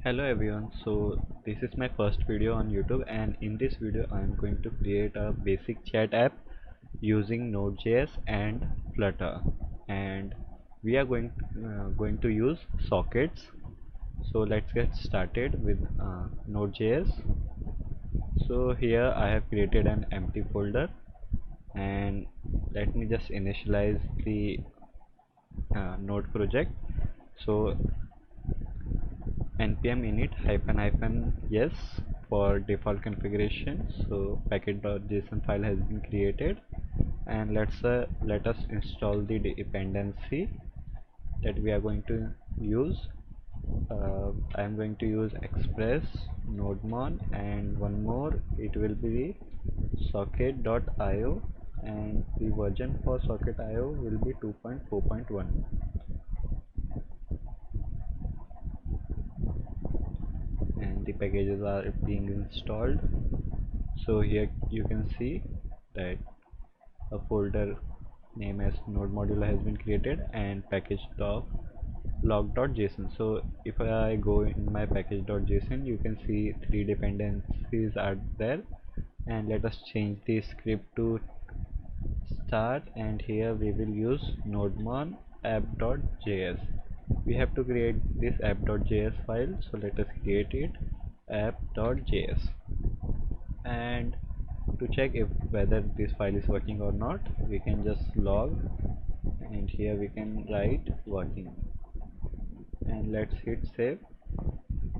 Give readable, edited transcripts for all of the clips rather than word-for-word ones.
Hello everyone, so this is my first video on YouTube, and in this video I am going to create a basic chat app using Node.js and Flutter, and we are going to use sockets. So let's get started with Node.js. So here I have created an empty folder, and let me just initialize the node project. So npm init hyphen yes for default configuration. So package.json file has been created, and let us install the dependency that we are going to use. I am going to use express nodemon, and one more, it will be socket.io, and the version for socket.io will be 2.4.1. and the packages are being installed. So here you can see that a folder name as node module has been created and package.log.json. So if I go in my package.json, you can see three dependencies are there, and let us change the script to start, and here we will use nodemon app.js. We have to create this app.js file, so let us create it, app.js. And to check if whether this file is working or not, we can just log, and here we can write working, and let's hit save.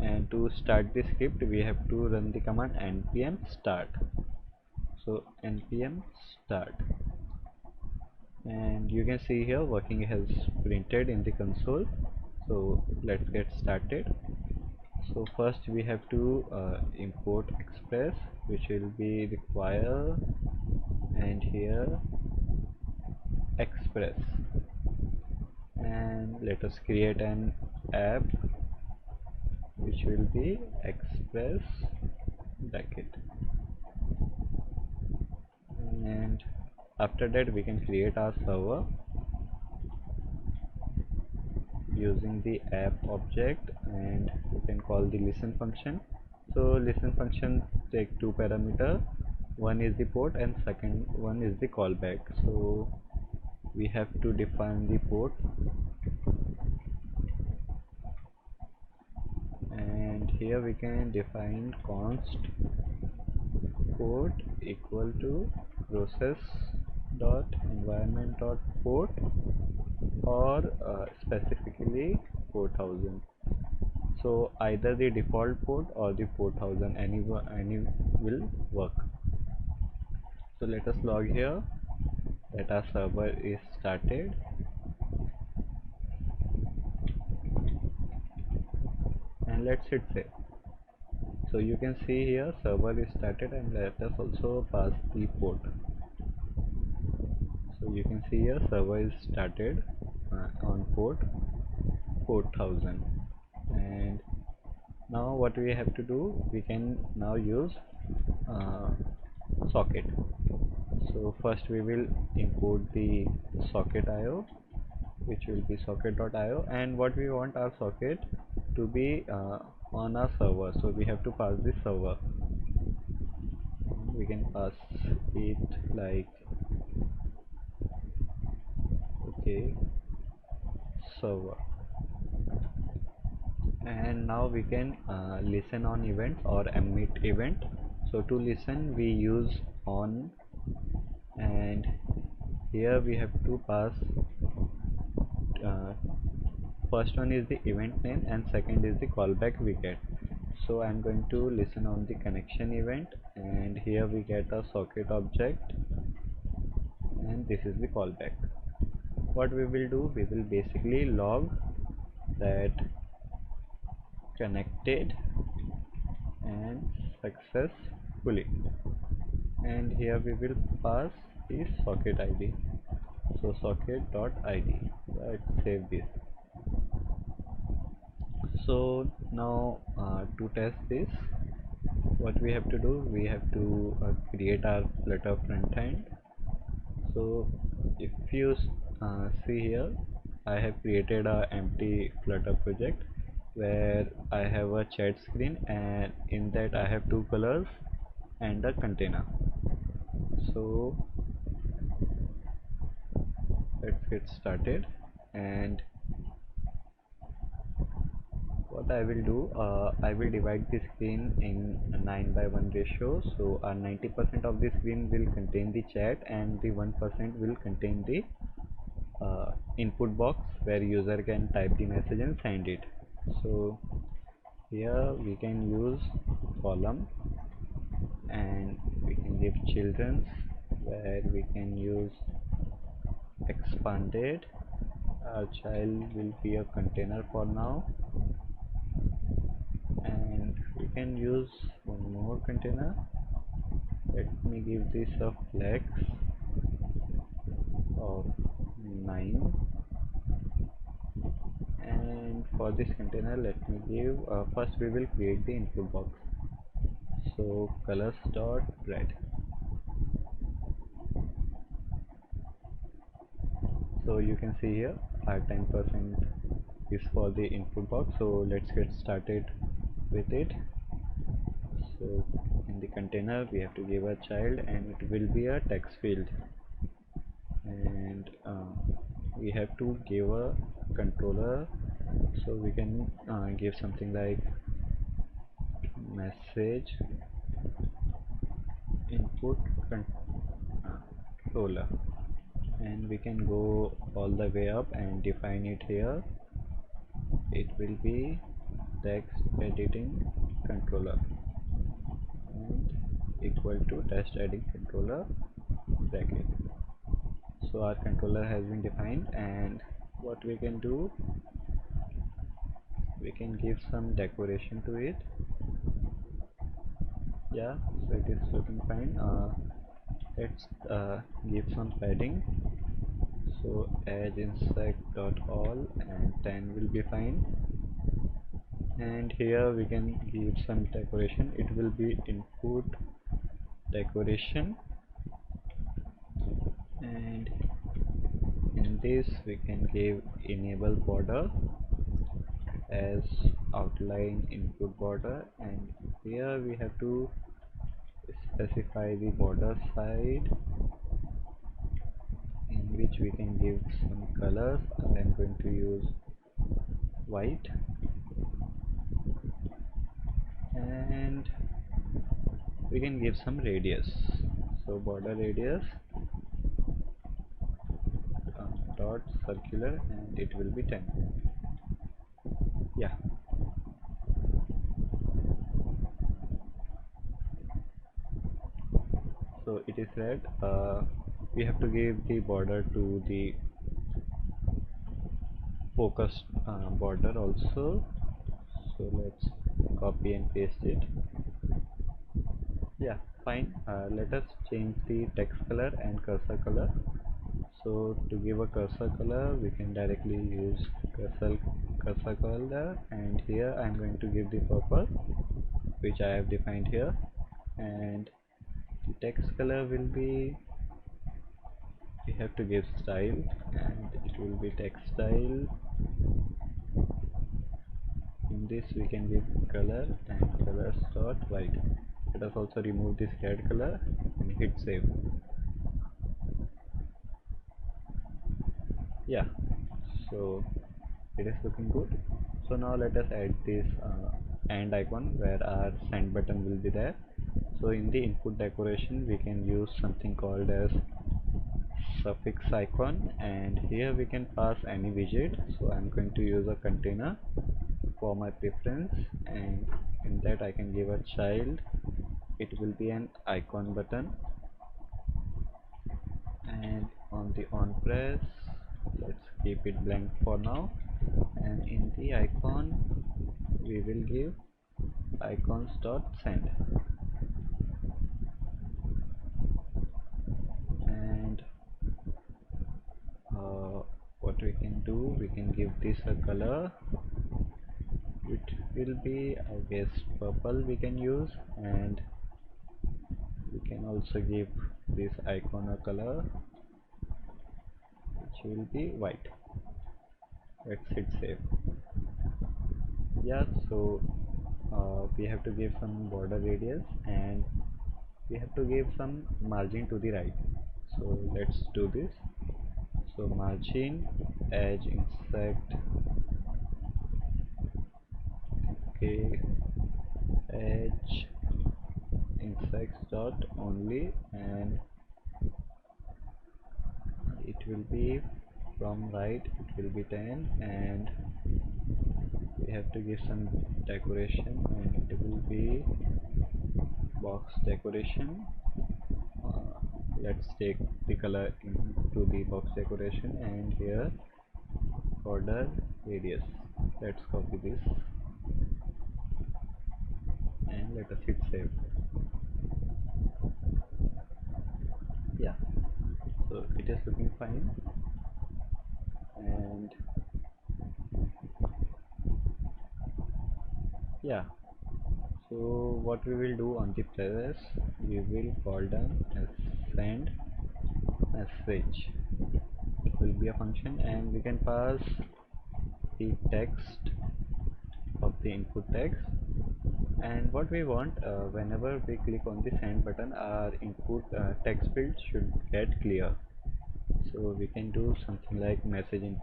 And to start the script, we have to run the command npm start. So npm start, and you can see here working has printed in the console. So let's get started. So first we have to import express, which will be require, and here express, and let us create an app which will be express bracket, and after that we can create our server using the app object, and we can call the listen function. So listen function take two parameter, one is the port and second one is the callback. So we have to define the port, and here we can define const port equal to process dot environment dot port, or specifically 4000. So either the default port or the 4000, any will work. So let us log here that our server is started, and let's hit save. So you can see here server is started, and let us also pass the port. So you can see here server is started on port 4000. And now what we have to do, we can now use uh, socket. So first we will import the socket.io, which will be socket.io, and what we want our socket to be on our server, so we have to pass this server. We can pass it like, okay, server. And now we can listen on event or emit event. So to listen we use on, and here we have to pass uh, first one is the event name and second is the callback we get. So I'm going to listen on the connection event, and here we get a socket object, and this is the callback. What we will do, we will basically log that connected and successfully, and here we will pass the socket id. So socket.id. Let's save this. So now to test this, what we have to do, we have to create our Flutter front end. So if you see here, I have created a empty Flutter project where I have a chat screen, and in that I have two colors and a container. So let's get started. And what I will do, I will divide the screen in a 9:1 ratio. So 90% of the screen will contain the chat and the 1% will contain the input box where user can type the message and send it. So here we can use column, and we can give children's, where we can use expanded. Our child will be a container for now, and we can use one more container. Let me give this a flex of 9, and for this container let me give, first we will create the input box. So colors dot red. So you can see here our 10% is for the input box. So let's get started with it. So in the container we have to give a child, and it will be a text field, and we have to give a controller. So we can give something like message input controller, and we can go all the way up and define it here. It will be text editing controller and equal to text editing controller bracket. So our controller has been defined, and what we can do, we can give some decoration to it. Yeah, so it is looking fine. Let's give some padding. So edge insect dot all, and 10 will be fine. And here we can give some decoration. It will be input decoration, and in this we can give enable border as outline input border, and here we have to specify the border side, in which we can give some colors. I am going to use white, and we can give some radius. So border radius dot circular, and it will be 10. Yeah, so it is red. We have to give the border to the focused border also. So let's copy and paste it. Yeah, fine. Let us change the text color and cursor color. So to give a cursor color, we can directly use cursor color, and here I am going to give the purple, which I have defined here, and the text color will be, we have to give style, and it will be text style. In this we can give color and colors dot white. Let us also remove this red color and hit save. Yeah, so it is looking good. So now let us add this and icon where our send button will be there. So in the input decoration we can use something called as suffix icon, and here we can pass any widget. So I'm going to use a container for my preference, and in that I can give a child. It will be an icon button, and on the on press, let's keep it blank for now, and in the icon we will give icons dot send, and what we can do, we can give this a color. It will be, I guess, purple we can use, and we can also give this icon a color which will be white. Let's hit save. Yeah, so we have to give some border radius and we have to give some margin to the right. So let's do this. So margin edge intersect, okay, edge intersects dot only, and it will be from right, it will be 10, and we have to give some decoration, and it will be box decoration. Let's take the color into the box decoration, and here border radius. Let's copy this and let us hit save. Yeah, so it is looking fine. And yeah, so what we will do on the process, we will call down as send message. It will be a function, and we can pass the text of the input text. And what we want, whenever we click on the send button, our input text field should get clear. So we can do something like message in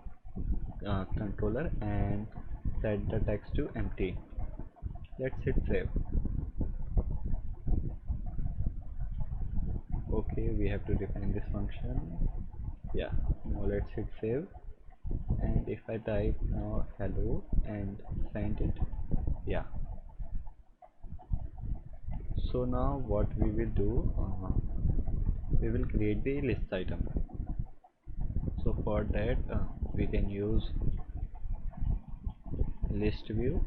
controller and set the text to empty. Let's hit save. Okay, we have to define this function. Yeah, now let's hit save. And if I type now hello and send it, yeah. So now what we will do, we will create the list item. So for that we can use list view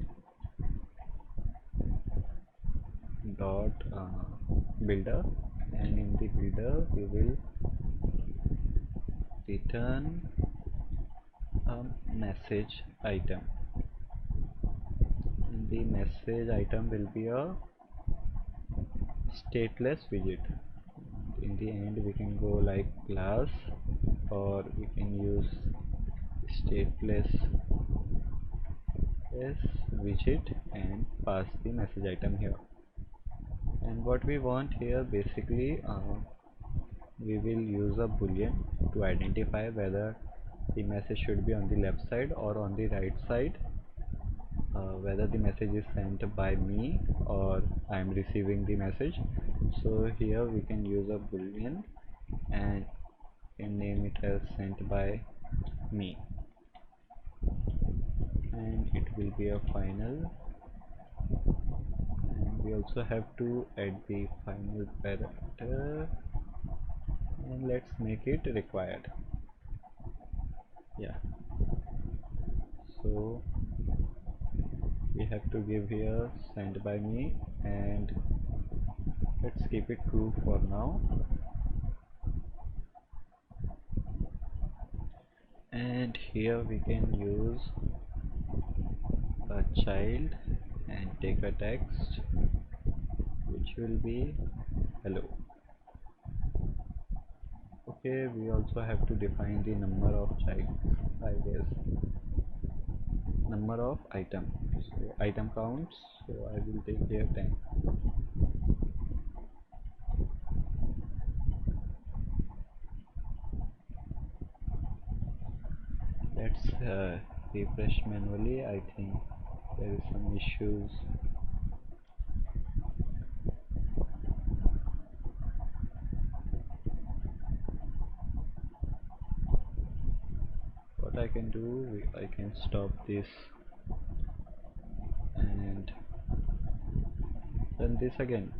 dot builder, and in the builder we will return a message item. And the message item will be a stateless widget. In the end we can go like class, or we can use stateless as widget and pass the message item here. And what we want here, basically we will use a boolean to identify whether the message should be on the left side or on the right side, whether the message is sent by me or I am receiving the message. So here we can use a boolean and can name it as sent by me, and it will be a final. And we also have to add the final parameter, and let's make it required. Yeah, so we have to give here sent by me, and let's keep it true for now. And here we can use a child and take a text which will be hello. Okay, we also have to define the number of child, I guess, number of item. So item counts, so I will take here 10. Let's refresh manually. I think there is some issues. What I can do, I can stop this and run this again.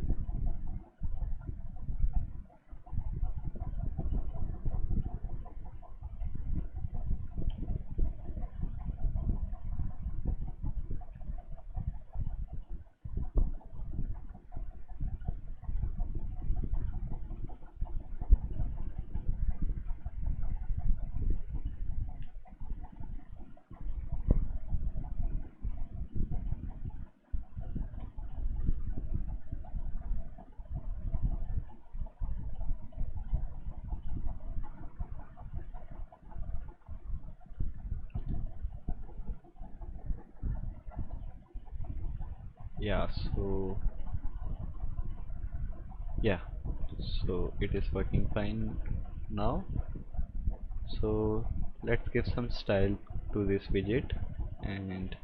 Yeah, so yeah, so it is working fine now. So let's give some style to this widget, and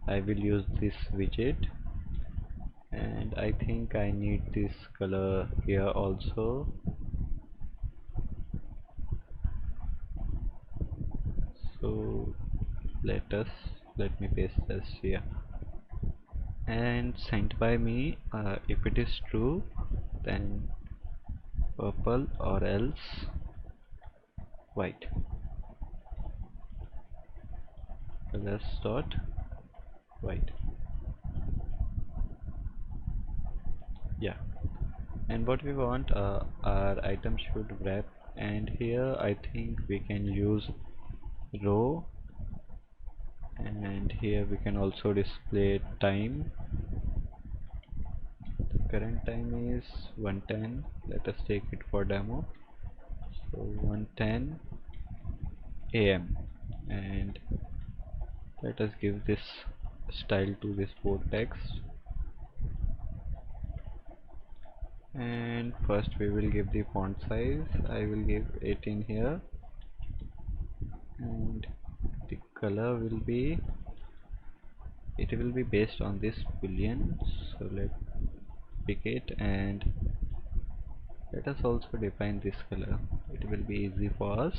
I will use this widget, and I think I need this color here also. So let me paste this here, and sent by me, if it is true, then purple, or else white. Colors dot white. Yeah, and what we want, our item should wrap, and here I think we can use row, and here we can also display time. The current time is 110. Let us take it for demo. So 110 AM, and let us give this style to this board text. And first we will give the font size. I will give 18 here, and the color will be, it will be based on this boolean. So let's pick it, and let us also define this color. It will be easy for us.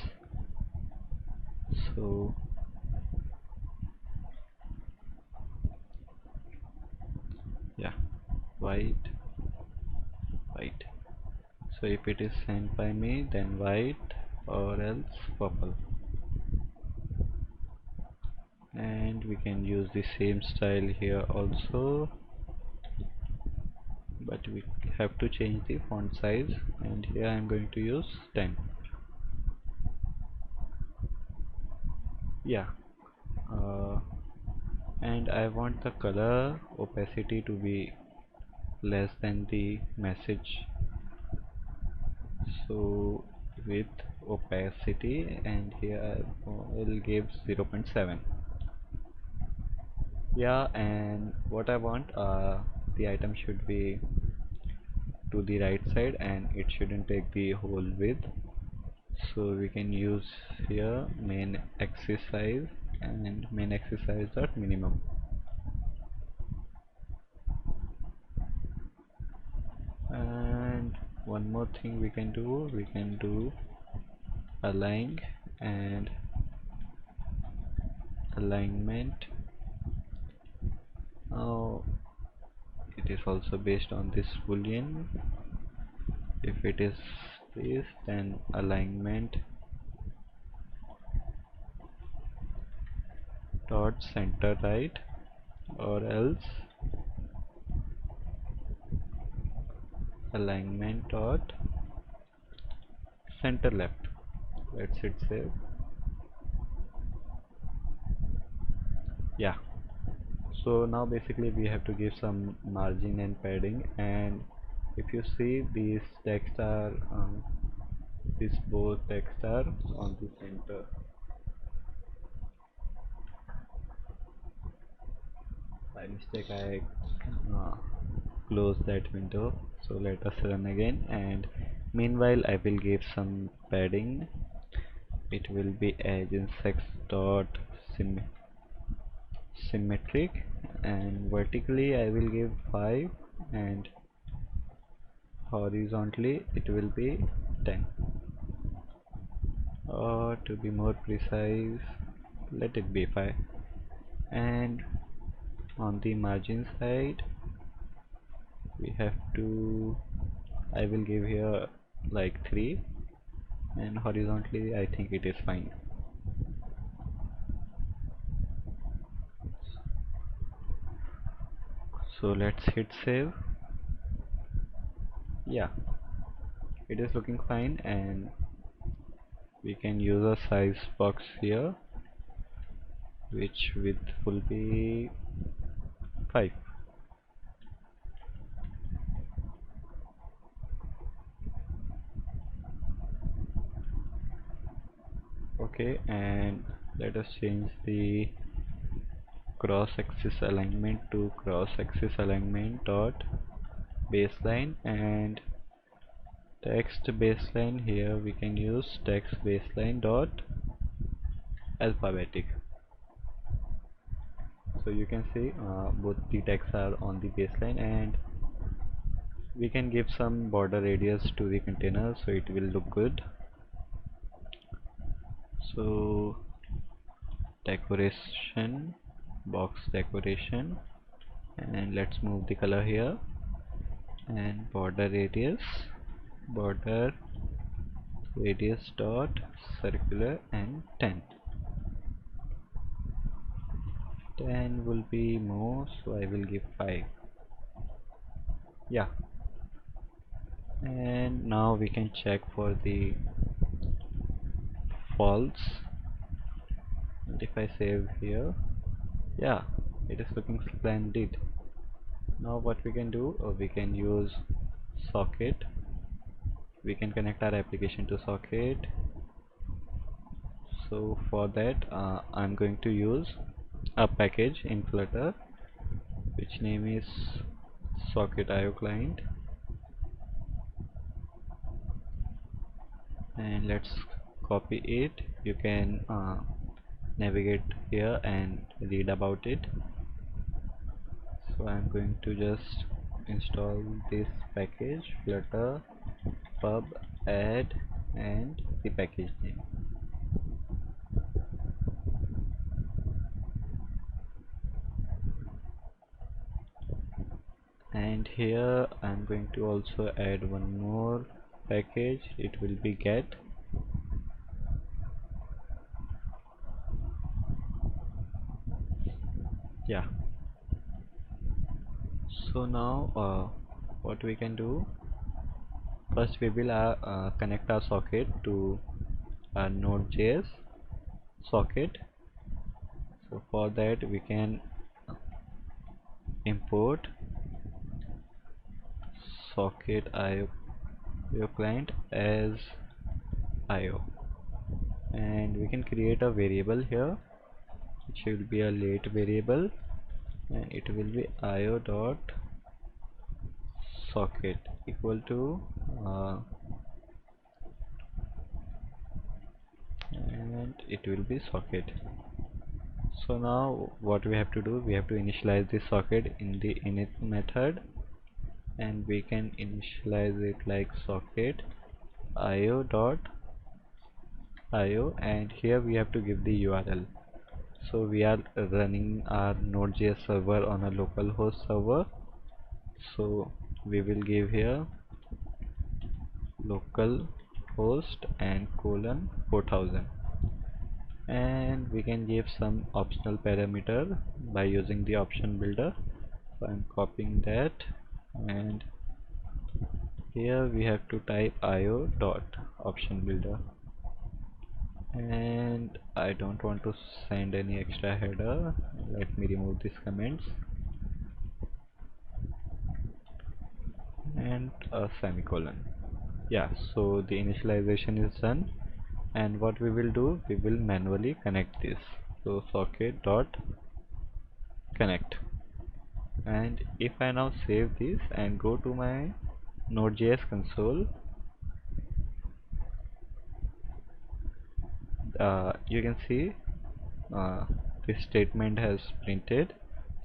So yeah, white, white. So if it is sent by me, then white, or else purple. And we can use the same style here also, but we have to change the font size, and here I'm going to use 10. Yeah, uh, and I want the color opacity to be less than the message, so with opacity, and here I will give 0.7. Yeah, and what I want, the item should be to the right side, and it shouldn't take the whole width. So we can use here main axis size, and main axis size dot minimum. And one more thing we can do align, and alignment. Now it is also based on this boolean. If it is this, then alignment dot center right, or else alignment dot center left. Let's hit save. Yeah, so now basically we have to give some margin and padding, and if you see these text are these both text are on the center. By mistake I uh, closed that window, so let us run again, and meanwhile I will give some padding. It will be edge insects dot symmetric, and vertically I will give 5, and horizontally it will be 10, or to be more precise, let it be 5. And on the margin side we have to, I will give here like 3, and horizontally I think it is fine. So let's hit save. Yeah, it is looking fine, and we can use a size box here, which width will be 5. Okay, and let us change the cross axis alignment to cross axis alignment dot baseline, and text baseline, here we can use text baseline dot alphabetic. So you can see both the texts are on the baseline, and we can give some border radius to the container so it will look good. So decoration, box decoration, and let's move the color here, and border radius dot circular, and 10 will be more, so I will give 5. Yeah, and now we can check for the false, and if I save here, yeah, it is looking splendid. Now what we can do, we can use socket. We can connect our application to socket. So for that I'm going to use a package in Flutter which name is socket IO client, and let's copy it. You can navigate here and read about it. So I'm going to just install this package flutter pub add and the package name. And here I'm going to also add one more package. It will be get. Yeah, so now what we can do, first we will connect our socket to our Node.js socket. So for that we can import socket IO client as IO, and we can create a variable here which will be a late variable, and it will be IO dot socket equal to and it will be socket. So now what we have to do, we have to initialize this socket in the init method, and we can initialize it like socket io dot io, and here we have to give the URL. So we are running our Node.js server on a localhost server, so we will give here localhost and colon 4000, and we can give some optional parameter by using the option builder. So I'm copying that, and here we have to type io dot option builder, and I don't want to send any extra header. Let me remove these comments, and a semicolon. Yeah, so the initialization is done, and what we will do, we will manually connect this. So socket dot connect, and if I now save this and go to my Node.js console, you can see this statement has printed,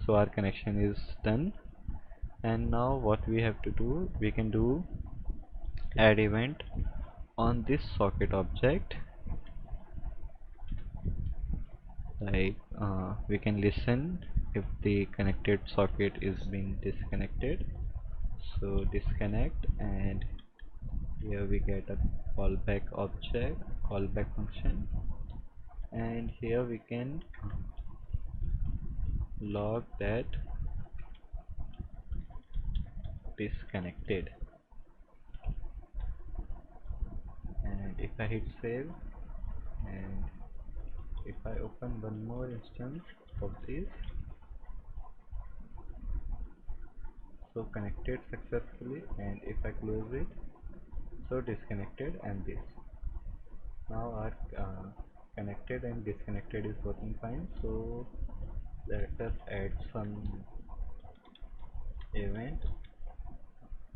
so our connection is done. And now what we have to do, we can do add event on this socket object, like we can listen if the connected socket is being disconnected. So disconnect, and here we get a callback object, callback function, and here we can log that disconnected, and if I hit save, and if I open one more instance of this, so connected successfully, and if I close it, so disconnected, and this, now our connected and disconnected is working fine. So let us add some event,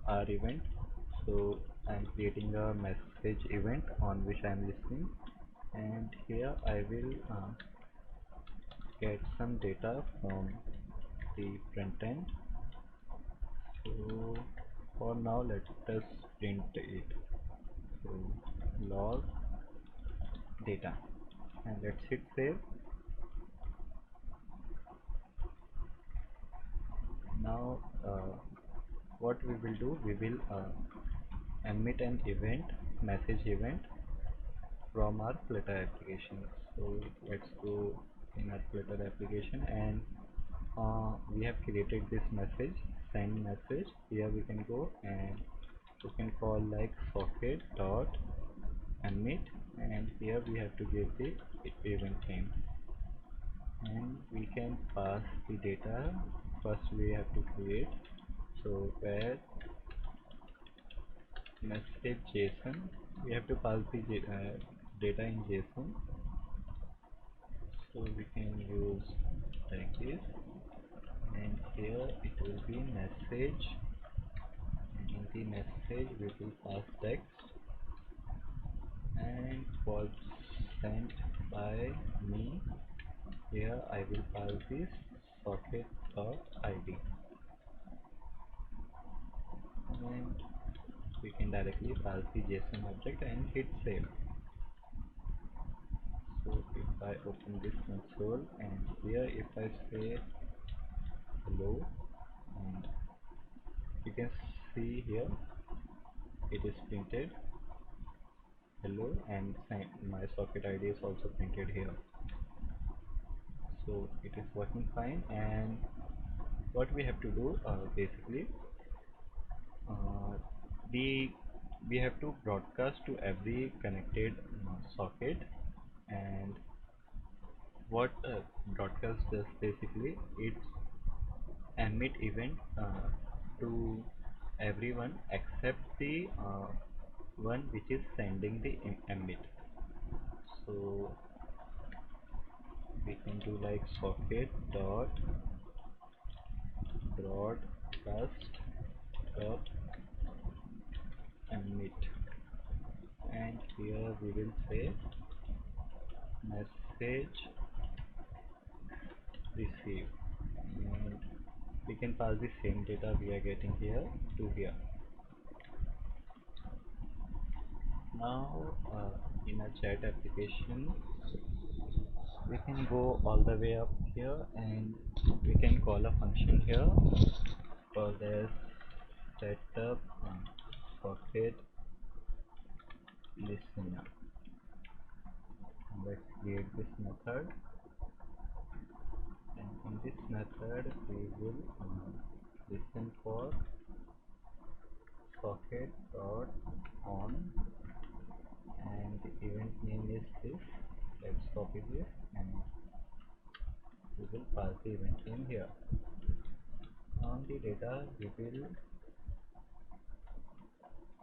our event. So I'm creating a message event on which I'm listening, and here I will get some data from the front end. So for now let us print it. So log data, and let's hit save. Now what we will do, we will emit an event, message event from our Flutter application. So let's go in our Flutter application, and we have created this message, send message. Here we can go and we can call like socket dot emit, and here we have to give the event name, and we can pass the data. First we have to create, so where message JSON, we have to pass the data in JSON. So we can use like this, and here it will be message, and in the message we will pass text, and was sent by me. Here I will pass this socket.id, and we can directly pass the JSON object and hit save. So if I open this console, and here if I say hello, and you can see here it is printed hello, and my socket ID is also printed here. So it is working fine, and what we have to do, basically uh, the we have to broadcast to every connected socket. And what broadcast does, basically it emit event to everyone except the one which is sending the emit. So we can do like socket dot broadcast dot emit, and here we will say message receive, and we can pass the same data we are getting here to here. Now in a chat application we can go all the way up here, and we can call a function here called as setup socket listener. Let's create this method, and in this method we will listen for socket dot on, and the event name is this. Let's copy this, and we will pass the event name here. On the data we will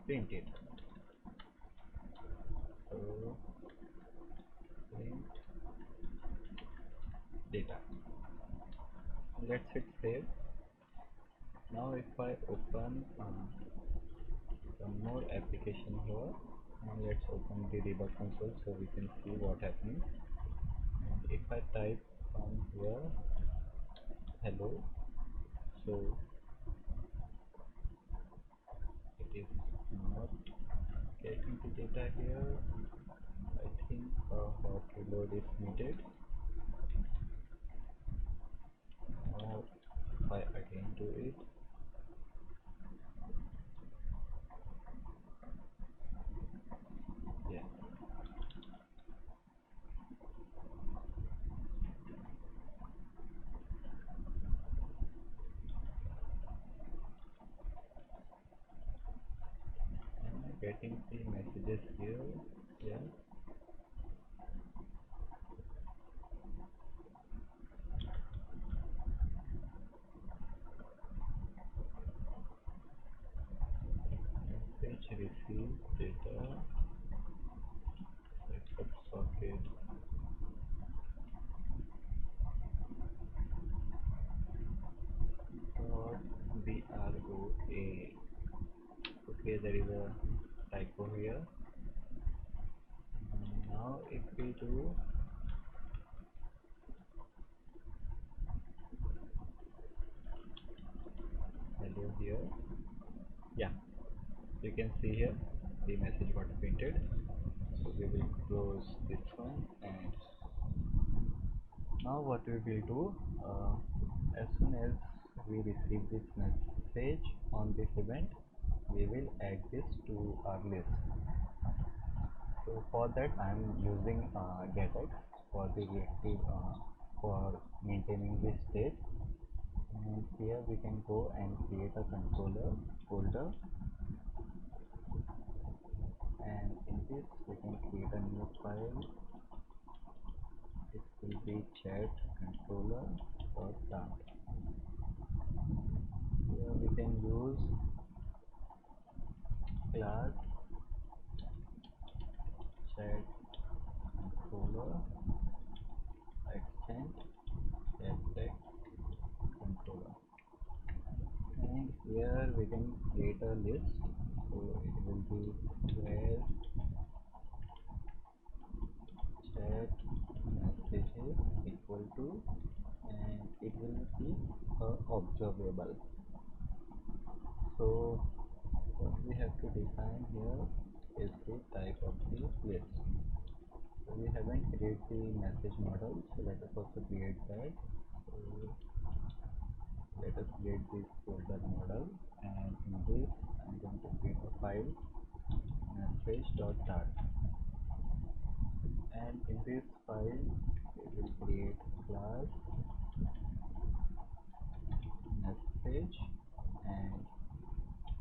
print it. So print data. Let's hit save. Now if I open some more application here, and let's open the debug console so we can see what happening. And if I type from here hello, so it is not getting the data here. I think hot reload is needed. Now if I again do it, yeah, I'm getting the messages here. Yeah, message receive data setup socket. do a, okay, there is a typo here. Now if we do hello here, yeah, you can see here the message got printed. So we will close this one, and now what we will do, as soon as we receive this message on this event, we will add this to our list. So for that I am using getX for the reactive, for maintaining this state. And here we can go and create a controller folder, and in this we can create a new file. It will be chat controller.dart. Here we can use class chat controller extend chat controller, and here we can create a list. So it will be where chat messages equal to, and it will be observable. So what we have to define here is the type of the list. So we haven't created the message model, so let us also create that. So let us create this folder model, and in this I'm going to create a file message.dart, and in this file we will create class message, and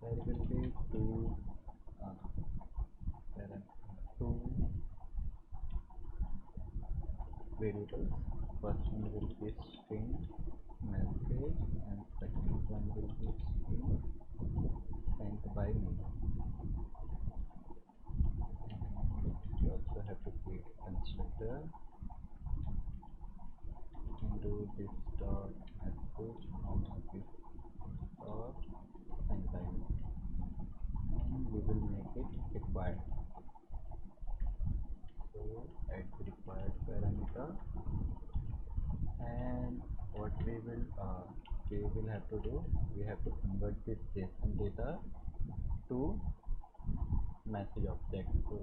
there will be uh, two variables. First one will be string message, and second one will be string sent by me. And we also have to create a constructor into this dot message comma this dot sent by me, and we will make it required. So add the required parameter, and what we will have to do, we have to convert this JSON data to message object. So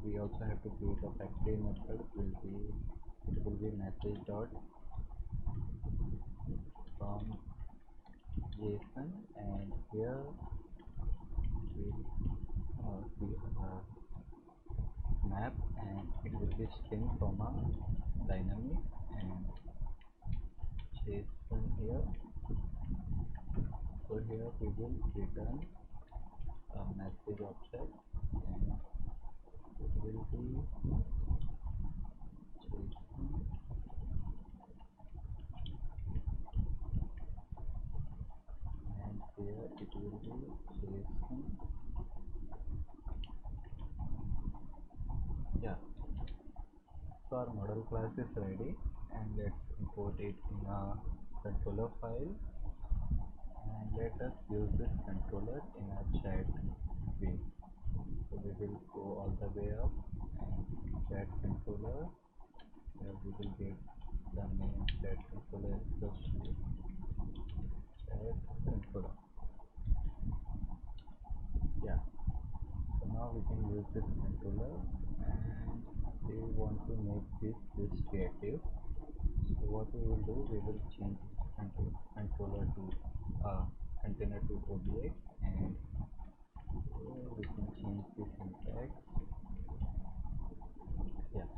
we also have to create a factory method. It will be message dot from JSON, and here we map, and it will be string comma dynamic, and JSON here. So here we will return a message object, and it will be JSON, and here it will be JSON. Yeah, so our model class is ready, and let's import it in a controller file, and let us use this controller in our chat view. So we will go all the way up, and chat controller, where we will get the name chat controller equals to chat controller. Yeah, so now we can use this controller, and we want to make this list reactive. So what we will do, we will change controller to container to object, and we can change the syntax. Yeah,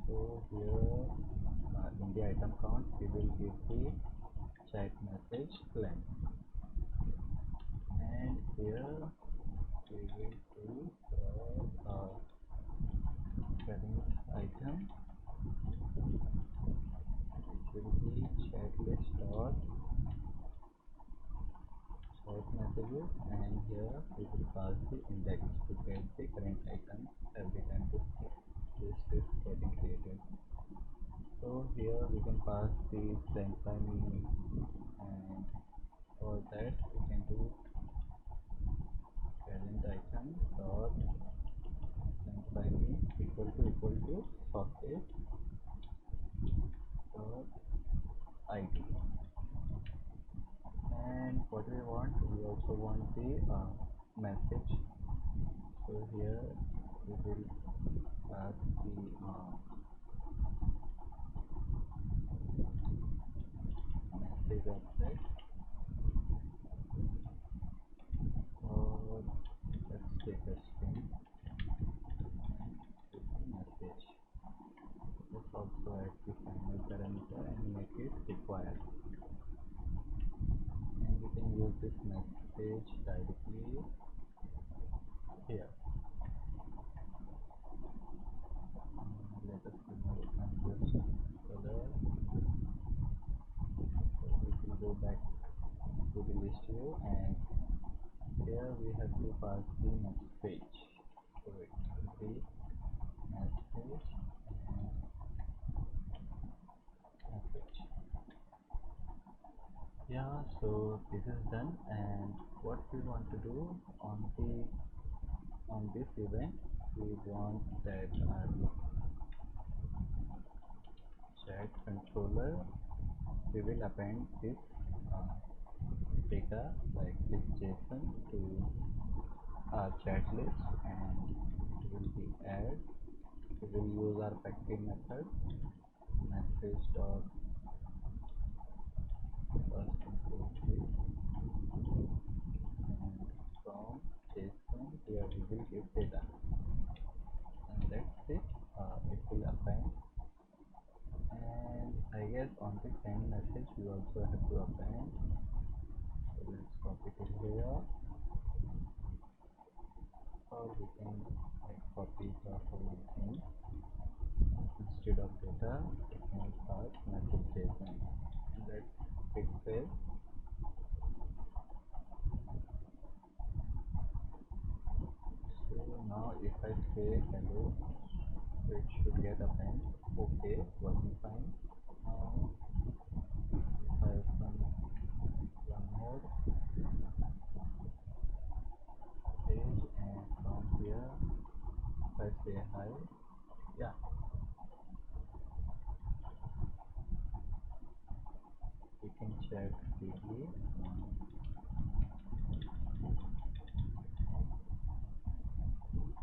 so here in the item count we will give the chat message length, and here we will do current item, which will be chat list dot chat messages, and here we will pass the index to get the current item every time this list is getting created. So here we can pass the sent by me and For that we can do parent item dot sent by me equal to socket dot id. And what we want, we also want the message. So here we will add the message object, or let's take a string with the message. Let's also add the final parameter and make it required. And we can use this message directly here. Let us remove this color. So we will go back to the list view, and here we have to pass the message. So it will be message and message. Yeah, so this is done, and what we want to do on this event, we want that our chat controller, we will append this uh, data like this JSON to our chat list, and it will be add. We will use our factory method message dot first import this, and from JSON here we will give data, and that's it. It will append. And I guess on the send message we also have to append. So let's copy it here, or we can like copy the whole thing. Instead of data, we can pass message JSON. Let's hit save. So now if I say hello, so it should get append. Okay, working fine. Now if I open one more page, and from here if I say hi, yeah, we can chat freely.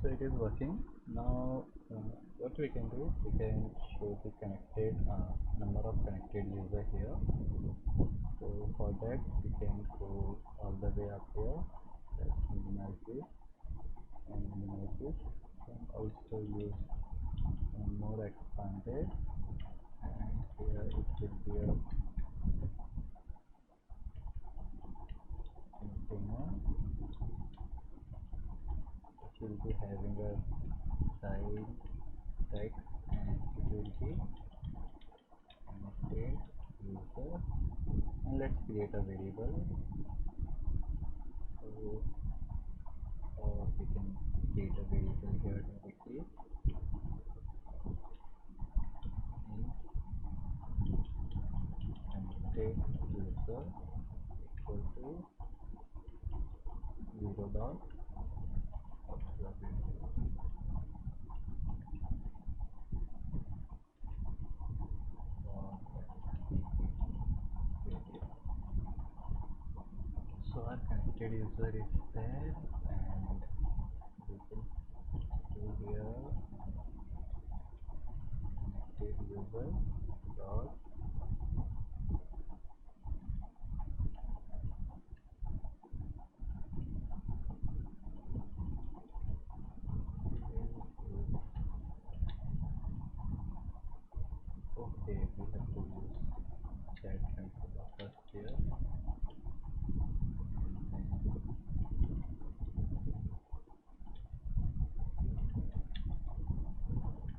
So it is working now. What we can do, we can show the connected number of connected user here. So for that we can go all the way up here. Let's minimize this and minimize this. Can also use more expanded, and here it will be a container which will be having a side text, and it will be connected user. And let's create a variable. So we can create a variable here directly, connected user equal to 0 dot so our connected user is there, and we can do here connected user dot okay, we have to use chat controller first here,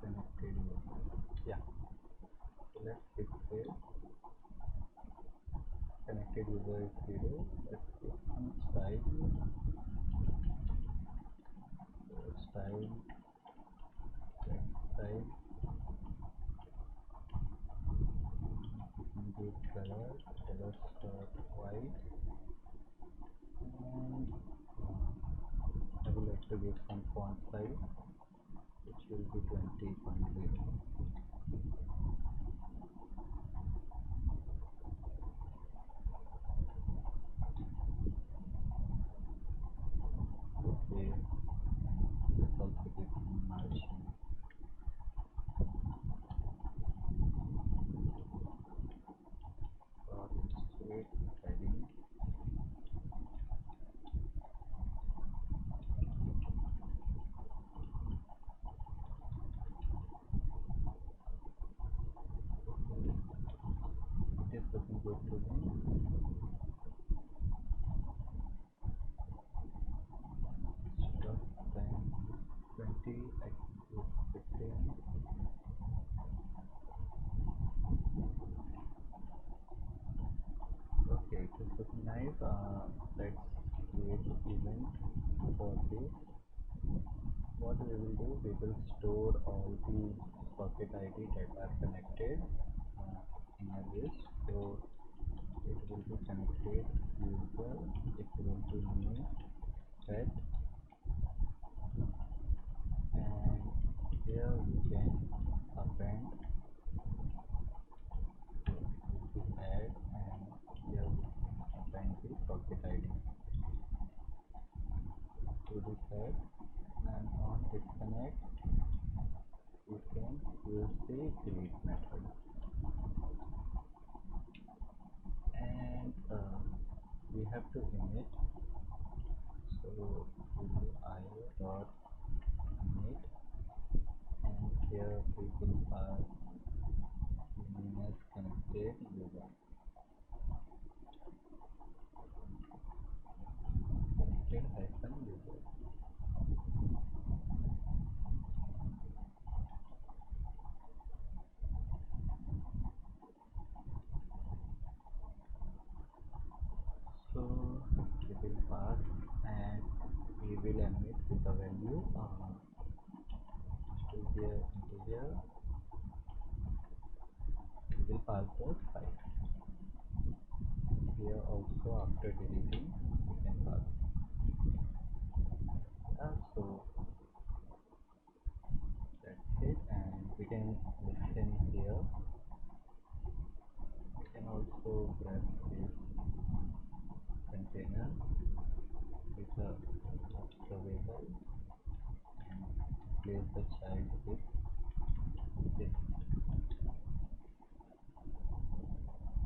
connected user. Yeah, so let's hit save. Connected user is 0. Let's give some style. So style, text style, give color, color white, size, which will be 20.0. Okay, let's also click on merge. State heading. It is looking good to me. Stop time 20, exit 15. Okay, it is looking nice. Let's create an event for this. What we will do, we will store all the socket ID that are connected in a list. So it will be connected user equal to new pet, and here we can append the add, and here we can append the socket ID to the head, and on disconnect we can use the delete method, and we have to init. So we do io dot init, and here we will pass the name as connected user, connected hyphen user. So we will pass, and we will emit with the value to here integer. We will pass the size. Here also after deleting we can pass. So that's it, and we can listen here. We can also grab this container with the observable and place the child with this,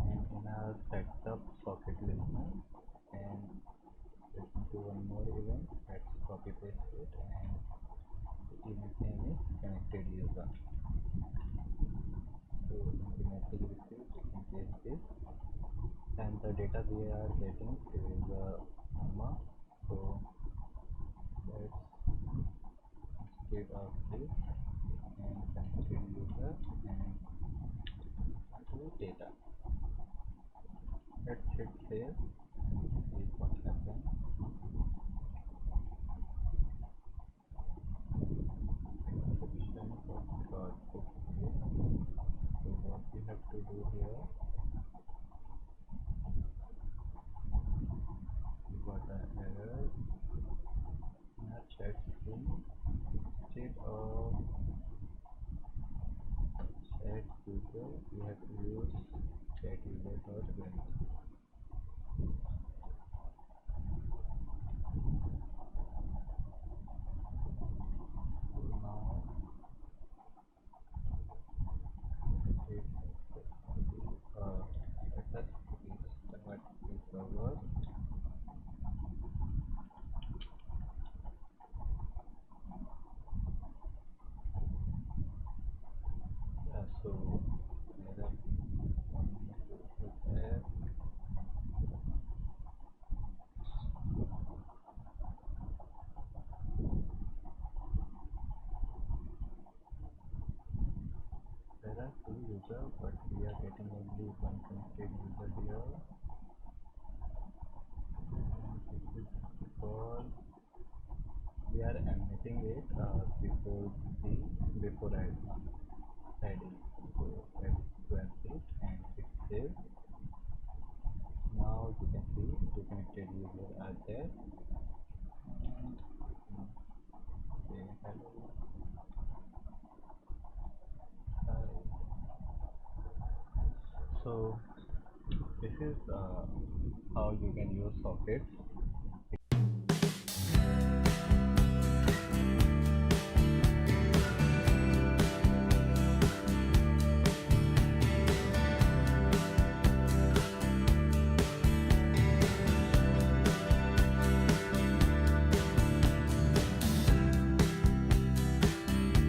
and in our setup socket listener, and listen to one more event. Let's copy paste it, and the event name is connected user. So in the message received we can paste this, and the data we are getting is comma. So let's, instead of this, and connected user and to data. Let's hit save and see what happens. Exception got okay. So what we have to do here, we got an error in our chat string. Instead of chat user, we have to use chat user dot value. So now it let us restart the server. So there are there. There are two users, but we are getting only one connected user here, and this is because we are emitting it before adding. So let's grab it and hit save. Now you can see two connected users are there, and okay, how you can use sockets.